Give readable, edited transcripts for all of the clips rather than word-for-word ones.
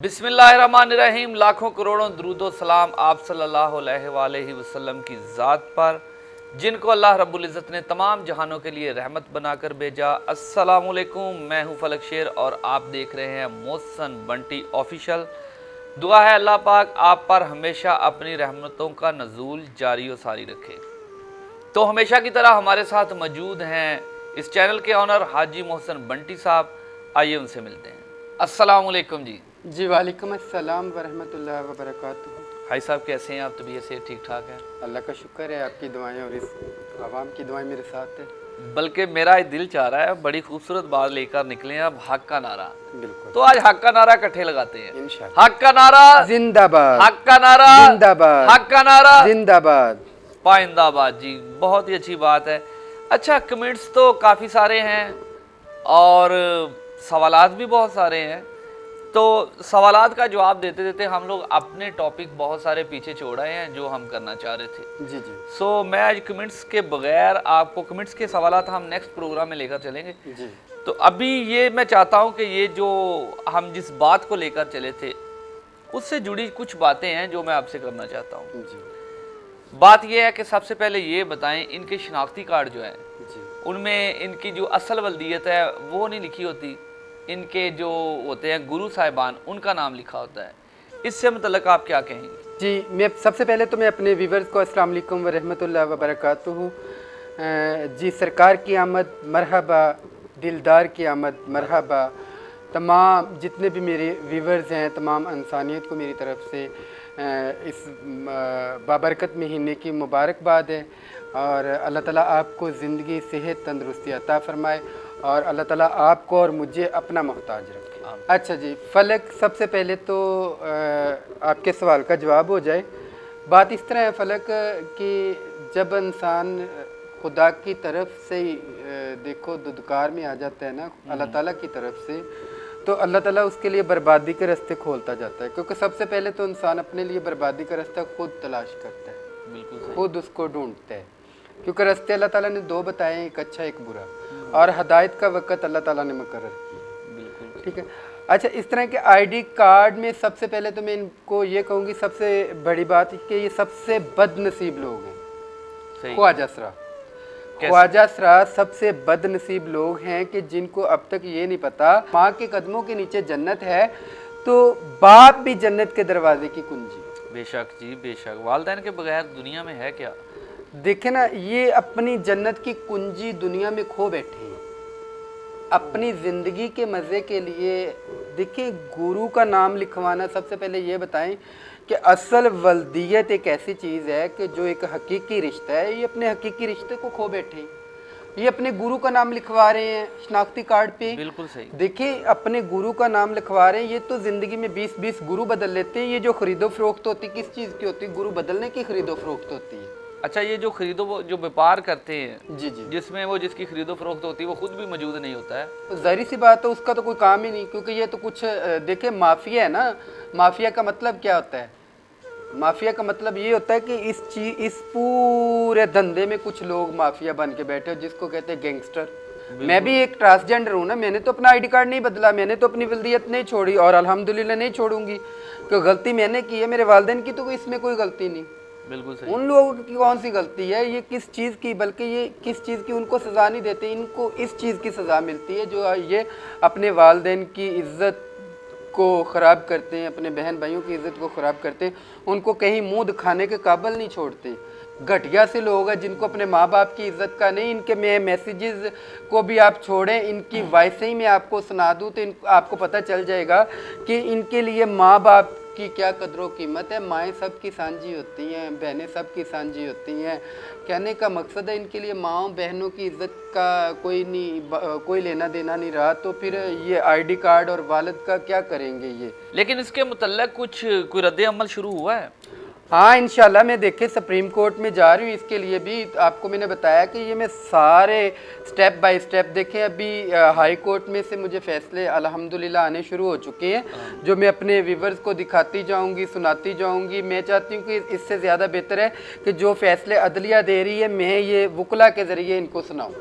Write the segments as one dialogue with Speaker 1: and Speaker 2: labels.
Speaker 1: बिस्मिल्लाहिर्रहमानिर्रहीम। लाखों करोड़ों दरूदो सलाम आप सल्लल्लाहु अलैहि वसल्लम की ज़ात पर, जिनको अल्लाह रब्बुल इज़्ज़त ने तमाम जहानों के लिए रहमत बनाकर भेजा। अस्सलामु अलैकुम, मैं हूँ फलक शेर और आप देख रहे हैं मोहसन बंटी ऑफिशियल। दुआ है अल्लाह पाक आप पर हमेशा अपनी रहमतों का नज़ूल जारी व सारी रखे। तो हमेशा की तरह हमारे साथ मौजूद हैं इस चैनल के ऑनर हाजी मोहसन बंटी साहब। आइए उनसे मिलते हैं। अस्सलामु अलैकुम जी।
Speaker 2: वालेकुम अस्सलाम वरहमतुल्लाहि वबरकातुहू।
Speaker 1: भाई साहब कैसे हैं आप? तबीयत से ठीक ठाक है?
Speaker 2: अल्लाह का शुक्र है, आपकी दुआएं और इस आवाम की दुआएं मेरे साथ है।
Speaker 1: बल्कि मेरा दिल चाह रहा है बड़ी खूबसूरत बात लेकर निकले हैं अब, हक का नारा।
Speaker 2: बिल्कुल,
Speaker 1: तो आज हक का नारा इकट्ठे लगाते हैं।
Speaker 2: इंशाअल्लाह।
Speaker 1: हक का नारा
Speaker 2: जिंदाबाद,
Speaker 1: हक का नारा
Speaker 2: जिंदाबाद,
Speaker 1: हक का नारा
Speaker 2: जिंदाबाद,
Speaker 1: पाइंदाबाद जी। बहुत ही अच्छी बात है। अच्छा, कमेंट्स तो काफ़ी सारे हैं और सवालात भी बहुत सारे हैं। तो सवालात का जवाब देते देते हम लोग अपने टॉपिक बहुत सारे पीछे छोड़ आए हैं जो हम करना चाह रहे थे।
Speaker 2: जी जी
Speaker 1: सो मैं आज कमेंट्स के बगैर आपको कमेंट्स के सवालात हम नेक्स्ट प्रोग्राम में लेकर चलेंगे।
Speaker 2: जी।
Speaker 1: तो अभी ये मैं चाहता हूँ कि ये जो हम जिस बात को लेकर चले थे उससे जुड़ी कुछ बातें हैं जो मैं आपसे करना चाहता हूँ।
Speaker 2: जी
Speaker 1: बात ये है कि सबसे पहले ये बताएं, इनके शनाख्ती कार्ड जो हैं
Speaker 2: जी
Speaker 1: उनमें इनकी जो असल वल्दियत है वो नहीं लिखी होती। इनके जो होते हैं गुरु साहिबान उनका नाम लिखा होता है। इससे मतलब आप क्या कहेंगे?
Speaker 2: जी, मैं सबसे पहले तो मैं अपने व्यूवर्स को अस्सलाम वालेकुम व रहमतुल्लाहि व बरकातुहू। जी, सरकार की आमद मरहबा, दिलदार की आमद मरहबा। तमाम जितने भी मेरे व्यूवर्स हैं, तमाम इंसानियत को मेरी तरफ से इस बाबरकत महीने की मुबारकबाद है और अल्लाह ताला आपको ज़िंदगी, सेहत, तंदुरुस्ती अता फ़रमाए और अल्लाह ताला आपको और मुझे अपना मोहताज रखे। अच्छा जी, फलक, सबसे पहले तो आपके सवाल का जवाब हो जाए। बात इस तरह है फलक कि जब इंसान खुदा की तरफ से देखो दुदकार में आ जाता है ना, अल्लाह ताला की तरफ से, तो अल्लाह ताला उसके लिए बर्बादी के रास्ते खोलता जाता है। क्योंकि सबसे पहले तो इंसान अपने लिए बर्बादी का रास्ता खुद तलाश करता है,
Speaker 1: बिल्कुल
Speaker 2: खुद उसको ढूंढता है। क्योंकि रास्ते अल्लाह ताला ने दो बताए, एक अच्छा एक बुरा, और हदायत का वक़्त अल्लाह ताला ने मुकर्रर किया।
Speaker 1: बिल्कुल
Speaker 2: ठीक है। अच्छा, इस तरह के आईडी कार्ड में सबसे पहले तो मैं इनको ये कहूँगी, सबसे बड़ी बात कि ये सबसे बदनसीब लोग हैं।
Speaker 1: सही।
Speaker 2: ख्वाजा सरा, ख्वाजा सरा सबसे बदनसीब लोग हैं कि जिनको अब तक ये नहीं पता माँ के कदमों के नीचे जन्नत है तो बाप भी जन्नत के दरवाजे की कुंजी।
Speaker 1: बेशक जी बेशक, वालिदैन के बगैर दुनिया में है क्या?
Speaker 2: देखे ना, ये अपनी जन्नत की कुंजी दुनिया में खो बैठे हैं अपनी ज़िंदगी के मज़े के लिए। देखिए, गुरु का नाम लिखवाना, सबसे पहले ये बताएं कि असल वल्दियत एक ऐसी चीज़ है कि जो एक हकीकी रिश्ता है, ये अपने हकीकी रिश्ते को खो बैठे हैं। ये अपने गुरु का नाम लिखवा रहे हैं शनाख्ती कार्ड पे।
Speaker 1: बिल्कुल सही।
Speaker 2: देखिए, अपने गुरु का नाम लिखवा रहे हैं, ये तो ज़िंदगी में 20-20 गुरु बदल लेते हैं। ये जो खरीदो फरोख्त होती है किस चीज़ की होती है? गुरु बदलने की खरीदो फरोख्त होती है।
Speaker 1: अच्छा, ये जो खरीदो जो व्यापार करते हैं
Speaker 2: जी जी,
Speaker 1: जिसमें वो जिसकी खरीदो फरोख्त होती है वो खुद भी मौजूद नहीं होता है।
Speaker 2: तो ज़ाहिर सी बात है उसका तो कोई काम ही नहीं। क्योंकि ये तो कुछ देखिए, माफिया है ना। माफिया का मतलब क्या होता है? माफिया का मतलब ये होता है कि इस पूरे धंधे में कुछ लोग माफिया बन के बैठे हो, जिसको कहते हैं गैंगस्टर। मैं भी एक ट्रांसजेंडर हूँ ना, मैंने तो अपना आईडी कार्ड नहीं बदला, मैंने तो अपनी वल्दियत नहीं छोड़ी और अल्हम्दुलिल्लाह नहीं छोड़ूंगी। क्योंकि गलती मैंने की है, मेरे वालिदैन की तो इसमें कोई गलती नहीं।
Speaker 1: बिल्कुल सही।
Speaker 2: उन लोगों की कौन सी गलती है? ये किस चीज़ की, बल्कि ये किस चीज़ की उनको सज़ा नहीं देते, इनको इस चीज़ की सज़ा मिलती है जो ये अपने वालिदैन की इज़्ज़त को ख़राब करते हैं, अपने बहन भाइयों की इज़्ज़त को ख़राब करते हैं, उनको कहीं मुंह दिखाने के काबिल नहीं छोड़ते। घटिया से लोग हैं जिनको अपने माँ बाप की इज़्ज़त का नहीं। इनके मैं मैसेजेस को भी आप छोड़ें, इनकी वॉइस ही मैं आपको सुना दूँ तो आपको पता चल जाएगा कि इनके लिए माँ बाप की क्या कदरों कीमत है। माएँ सब की सांझी होती हैं, बहनें सब की सांझी होती हैं। कहने का मकसद है, इनके लिए माँओं बहनों की इज़्ज़त का कोई लेना देना नहीं रहा, तो फिर ये आईडी कार्ड और वालिद का क्या करेंगे ये?
Speaker 1: लेकिन इसके मुतल्लिक़ कोई रद्द अमल शुरू हुआ है?
Speaker 2: हाँ, इंशाल्लाह। मैं देखे सुप्रीम कोर्ट में जा रही हूँ, इसके लिए भी आपको मैंने बताया कि ये मैं सारे स्टेप बाय स्टेप देखे। अभी हाई कोर्ट में से मुझे फ़ैसले अल्हम्दुलिल्लाह आने शुरू हो चुके हैं, जो मैं अपने व्यूवर्स को दिखाती जाऊँगी, सुनाती जाऊँगी। मैं चाहती हूँ कि इससे ज़्यादा बेहतर है कि जो फ़ैसले अदलिया दे रही है मैं ये वकला के ज़रिए इनको सुनाऊँ।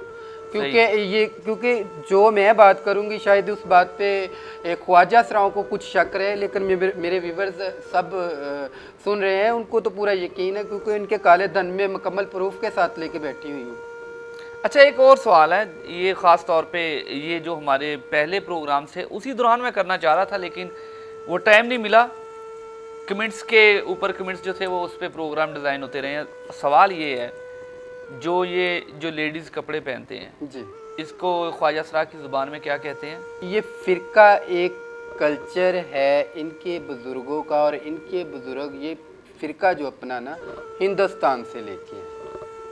Speaker 2: क्योंकि जो मैं बात करूंगी शायद उस बात पे ख्वाजा सराओं को कुछ शक रहे, लेकिन मेरे व्यूवर्स सब सुन रहे हैं, उनको तो पूरा यकीन है क्योंकि इनके काले धन में मुकम्मल प्रूफ के साथ लेके बैठी हुई हूँ।
Speaker 1: अच्छा, एक और सवाल है, ये ख़ास तौर पे ये जो हमारे पहले प्रोग्राम से उसी दौरान मैं करना चाह रहा था लेकिन वो टाइम नहीं मिला। कमेंट्स के ऊपर कमेंट्स जो थे वो उस पर प्रोग्राम डिज़ाइन होते रहे हैं। सवाल ये है, जो लेडीज़ कपड़े पहनते हैं
Speaker 2: जी,
Speaker 1: इसको ख्वाजा सरा की ज़ुबान में क्या कहते हैं?
Speaker 2: ये फ़िरका एक कल्चर है इनके बुज़ुर्गों का, और इनके बुज़ुर्ग ये फ़िरका जो अपनाना हिंदुस्तान से लेके हैं।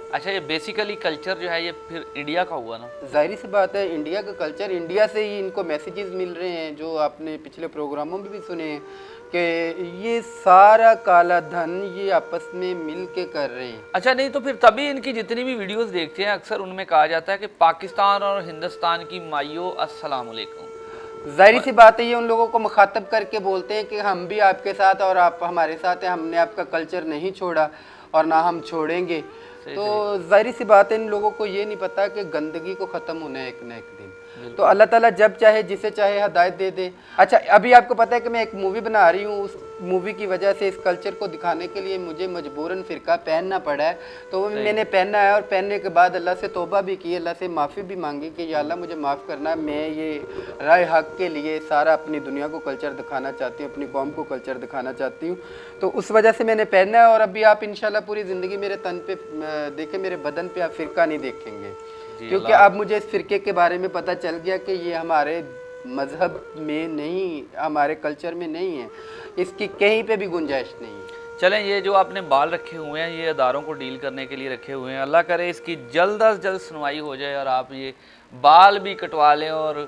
Speaker 1: अच्छा, ये बेसिकली कल्चर जो है ये फिर इंडिया का हुआ ना?
Speaker 2: ज़ाहिर सी बात है, इंडिया का कल्चर, इंडिया से ही इनको मैसेजेस मिल रहे हैं जो आपने पिछले प्रोग्रामों में भी सुने हैं कि ये सारा काला धन ये आपस में मिल के कर रहे हैं।
Speaker 1: अच्छा, नहीं तो फिर तभी इनकी जितनी भी वीडियोस देखते हैं अक्सर उनमें कहा जाता है कि पाकिस्तान और हिंदुस्तान की माइयों अस्सलाम वालेकुम।
Speaker 2: ज़ाहिर सी बात है, ये उन लोगों को मुखातब करके बोलते हैं कि हम भी आपके साथ और आप हमारे साथ हैं, हमने आपका कल्चर नहीं छोड़ा और ना हम छोड़ेंगे। तो ज़ाहिर सी बात है, इन लोगों को ये नहीं पता कि गंदगी को ख़त्म होना है एक न एक दिन। तो अल्लाह ताला जब चाहे जिसे चाहे हिदायत दे दे। अच्छा, अभी आपको पता है कि मैं एक मूवी बना रही हूँ, उस मूवी की वजह से इस कल्चर को दिखाने के लिए मुझे मजबूरन फ़िरका पहनना पड़ा है। तो वो मैंने पहना है और पहनने के बाद अल्लाह से तौबा भी की, अल्लाह से माफ़ी भी मांगी कि या अल्लाह मुझे माफ़ करना, मैं ये राय हक के लिए सारा अपनी दुनिया को कल्चर दिखाना चाहती हूँ, अपनी कौम को कल्चर दिखाना चाहती हूँ। तो उस वजह से मैंने पहना है। और अभी आप इंशाल्लाह पूरी ज़िंदगी मेरे तन पे देखें, मेरे बदन पे आप फ़िरका नहीं देखेंगे, क्योंकि अब मुझे इस फ़िरके के बारे में पता चल गया कि ये हमारे मज़हब में नहीं, हमारे कल्चर में नहीं है, इसकी कहीं पे भी गुंजाइश नहीं है।
Speaker 1: चलें, ये जो आपने बाल रखे हुए हैं ये अदारों को डील करने के लिए रखे हुए हैं, अल्लाह करे इसकी जल्द अज जल्द सुनवाई हो जाए और आप ये बाल भी कटवा लें और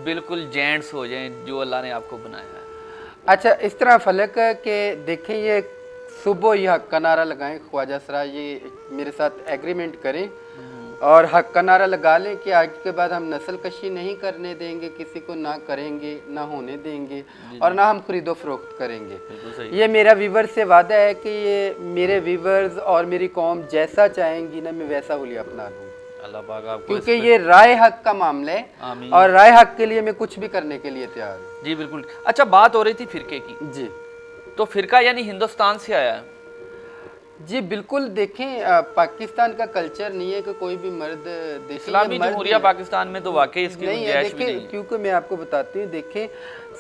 Speaker 1: बिल्कुल जेंट्स हो जाएं जो अल्लाह ने आपको बनाया है।
Speaker 2: अच्छा, इस तरह फलक है कि देखें, ये सुबह ही हक का नारा लगाएं ख्वाजा सरा, ये मेरे साथ एग्रीमेंट करें और हक का नारा लगा लें कि आज के बाद हम नस्ल कशी नहीं करने देंगे, किसी को ना करेंगे, ना होने देंगे और ना हम खरीदो फरोख्त करेंगे। ये मेरा व्यूवर से वादा है कि ये मेरे व्यूवर्स और मेरी कौम जैसा चाहेंगी ना, मैं वैसा हुलिया अपना लूँ,
Speaker 1: अल्लाह पाक आपको,
Speaker 2: क्योंकि ये राय हक का मामला है और राय हक के लिए मैं कुछ भी करने के लिए तैयार हूँ।
Speaker 1: जी बिल्कुल। अच्छा, बात हो रही थी फिरके की।
Speaker 2: जी,
Speaker 1: तो फिरका यानी हिंदुस्तान से आया है?
Speaker 2: जी बिल्कुल। देखें, पाकिस्तान का कल्चर नहीं है कि कोई भी मर्द,
Speaker 1: इस्लामी जमहूरिया पाकिस्तान में तो वाकई इसकी
Speaker 2: नहीं है।
Speaker 1: गुंजाइश भी नहीं
Speaker 2: देखें,
Speaker 1: है।
Speaker 2: क्योंकि मैं आपको बताती हूँ, देखें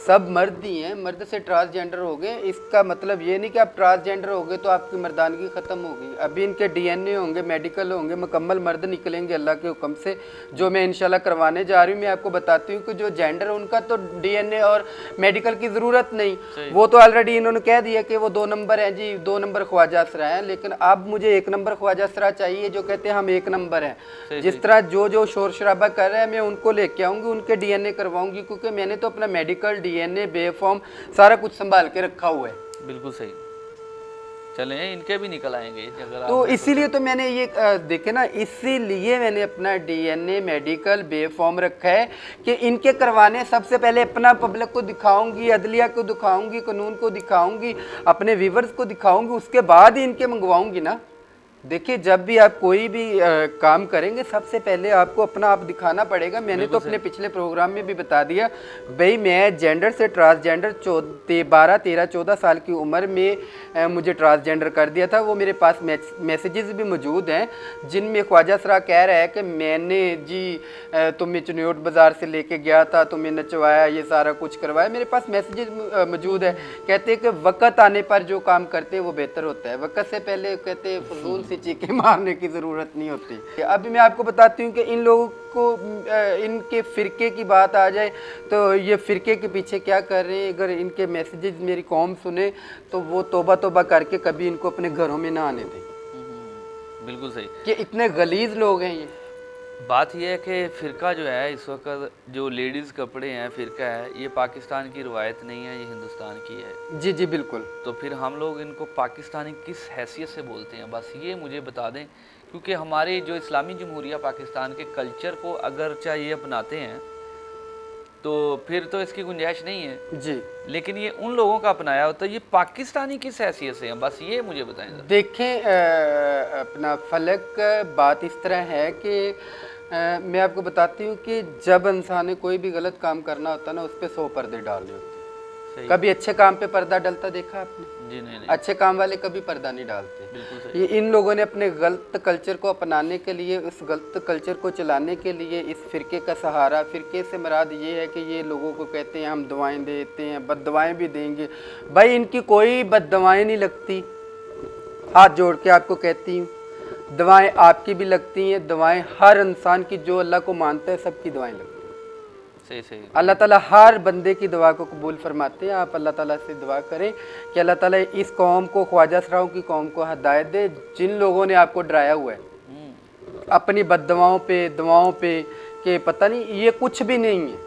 Speaker 2: सब मर्द ही हैं, मर्द से ट्रांसजेंडर हो गए, इसका मतलब ये नहीं कि आप ट्रांसजेंडर हो गए तो आपकी मर्दानगी ख़त्म हो गई। अभी इनके डीएनए होंगे, मेडिकल होंगे, मुकम्मल मर्द निकलेंगे अल्लाह के हुक्म से, जो मैं इंशाल्लाह करवाने जा रही हूँ। मैं आपको बताती हूँ कि जो जेंडर उनका तो डीएनए और मेडिकल की ज़रूरत नहीं, वो तो ऑलरेडी इन्होंने कह दिया कि वो 2 नंबर हैं जी, 2 नंबर ख्वाजा असरा हैं। लेकिन अब मुझे 1 नंबर ख्वाजा असरा चाहिए जो कहते हैं हम 1 नंबर हैं। जिस तरह जो शोर शराबा कर रहे हैं, मैं उनको लेके आऊँगी, उनके डीएनए करवाऊँगी, क्योंकि मैंने तो अपना मेडिकल, डीएनए, बेफॉर्म सारा कुछ संभाल के रखा हुआ है।
Speaker 1: बिल्कुल सही। चलें, इनके भी निकल आएंगे अगर
Speaker 2: तो इसीलिए तो मैंने ये देखे ना, इसीलिए मैंने अपना डीएनए, मेडिकल, बेफॉर्म रखा है कि इनके करवाने सबसे पहले अपना पब्लिक को दिखाऊंगी, अदलिया को दिखाऊंगी, कानून को दिखाऊंगी, अपने व्यूवर्स को दिखाऊंगी, उसके बाद ही इनके मंगवाऊंगी ना। देखिए, जब भी आप कोई भी काम करेंगे सबसे पहले आपको अपना आप दिखाना पड़ेगा। मैंने तो अपने पिछले प्रोग्राम में भी बता दिया भाई, मैं जेंडर से ट्रांसजेंडर 12, 13, 14 साल की उम्र में मुझे ट्रांसजेंडर कर दिया था। वो मेरे पास मैसेजेस भी मौजूद हैं जिनमें ख्वाजा सरा कह रहा है कि मैंने जी तुम्हें चुनियोट बाज़ार से लेके गया था, तुम्हें नचवाया, ये सारा कुछ करवाया। मेरे पास मैसेजेस मौजूद है। कहते हैं कि वक़्त आने पर जो काम करते हैं वो बेहतर होता है, वक़्त से पहले कहते हैं फजूल चीखें मारने की ज़रूरत नहीं होती। अभी मैं आपको बताती हूँ कि इन लोगों को इनके फ़िरके की बात आ जाए तो ये फ़िरके के पीछे क्या कर रहे हैं। अगर इनके मैसेजेस मेरी कौम सुने तो वो तौबा करके कभी इनको अपने घरों में ना आने दें।
Speaker 1: बिल्कुल सही
Speaker 2: कि इतने गलीज़ लोग हैं ये।
Speaker 1: बात यह है कि फ़िरका जो है इस वक्त जो लेडीज़ कपड़े हैं, फ़िरका है, ये पाकिस्तान की रवायत नहीं है, ये हिंदुस्तान की है।
Speaker 2: जी जी बिल्कुल।
Speaker 1: तो फिर हम लोग इनको पाकिस्तानी किस हैसियत से बोलते हैं, बस ये मुझे बता दें, क्योंकि हमारे जो इस्लामी जमहूरिया पाकिस्तान के कल्चर को अगर चाहे ये अपनाते हैं तो फिर तो इसकी गुंजाइश नहीं है
Speaker 2: जी।
Speaker 1: लेकिन ये उन लोगों का अपनाया होता है, ये पाकिस्तानी किस हैसियत से हैं, बस ये मुझे बताएं।
Speaker 2: देखें, अपना फलक, बात इस तरह है कि मैं आपको बताती हूँ कि जब इंसान ने कोई भी गलत काम करना होता है ना, उस पर 100 पर्दे डालने होते हैं।
Speaker 1: सही।
Speaker 2: कभी अच्छे काम पे पर्दा डलता देखा आपने?
Speaker 1: जी नहीं नहीं,
Speaker 2: अच्छे काम वाले कभी पर्दा नहीं डालते।
Speaker 1: बिल्कुल सही।
Speaker 2: ये इन लोगों ने अपने गलत कल्चर को अपनाने के लिए, उस गलत कल्चर को चलाने के लिए इस फिरके का सहारा, फिरके से मुराद ये है कि ये लोगों को कहते हैं हम दुआएं देते हैं, बद्दुआएं भी देंगे। भाई इनकी कोई बद्दुआएं नहीं लगती, हाथ जोड़ के आपको कहती हूँ। दुआएं आपकी भी लगती हैं, दुआएं हर इंसान की जो अल्लाह को मानता है सबकी दुआएं लगती हैं।
Speaker 1: सही सही।
Speaker 2: अल्लाह ताला हर बंदे की दुआ को कबूल फरमाते हैं। आप अल्लाह ताला से दुआ करें कि अल्लाह ताला इस कौम को, ख्वाजा सराओं की कौम को हिदायत दे, जिन लोगों ने आपको डराया हुआ है अपनी बद्दुआओं पे, दुआओं पे, कि पता नहीं ये कुछ भी नहीं है,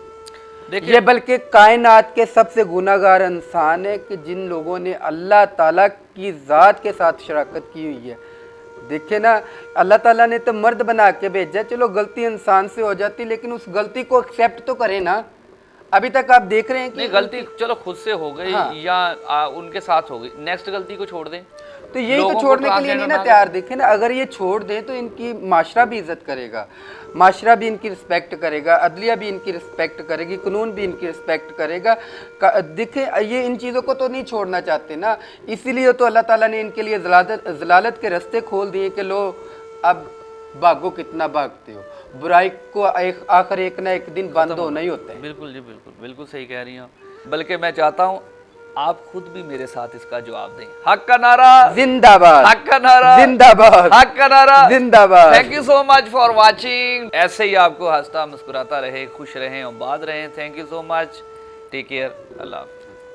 Speaker 1: देखिए
Speaker 2: ये बल्कि कायनात के सबसे गुनाहगार इंसान है कि जिन लोगों ने अल्लाह ताला की ज़ात के साथ शराकत की हुई है। देखे ना, अल्लाह ताला ने तो मर्द बना के भेजा, चलो गलती इंसान से हो जाती, लेकिन उस गलती को एक्सेप्ट तो करे ना। अभी तक आप देख रहे हैं कि
Speaker 1: नहीं, गलती चलो खुद से हो गई
Speaker 2: हाँ।
Speaker 1: या उनके साथ हो गई, नेक्स्ट गलती को छोड़ दें।
Speaker 2: तो यही
Speaker 1: लोगों
Speaker 2: तो
Speaker 1: को
Speaker 2: छोड़ने के लिए
Speaker 1: ट्रांसजेंडर
Speaker 2: नहीं ना
Speaker 1: ना
Speaker 2: तैयार। देखे ना, अगर ये छोड़ दें तो इनकी माशरा भी इज्जत करेगा, माशरा भी इनकी रिस्पेक्ट करेगा, अदलिया भी इनकी रिस्पेक्ट करेगी, कानून भी इनकी रिस्पेक्ट करेगा। देखे ये इन चीज़ों को तो नहीं छोड़ना चाहते ना, इसीलिए तो अल्लाह ताला ने इनके लिए जलालत के रास्ते खोल दिए कि लो अब भागो, कितना भागते हो, बुराई को आखिर एक ना एक दिन बंद होना ही होता है।
Speaker 1: बिल्कुल जी, बिल्कुल बिल्कुल सही कह रही हैं आप। बल्कि मैं चाहता हूँ आप खुद भी मेरे साथ इसका जवाब दें। हक का नारा
Speaker 2: जिंदाबाद,
Speaker 1: हक का नारा
Speaker 2: जिंदाबाद,
Speaker 1: हक का नारा
Speaker 2: जिंदाबाद।
Speaker 1: Thank you so much for watching. ऐसे ही आपको हंसता मुस्कुराता रहे, खुश रहें और बात रहें। Thank you so much, take care, अल्लाह हाफ़िज़।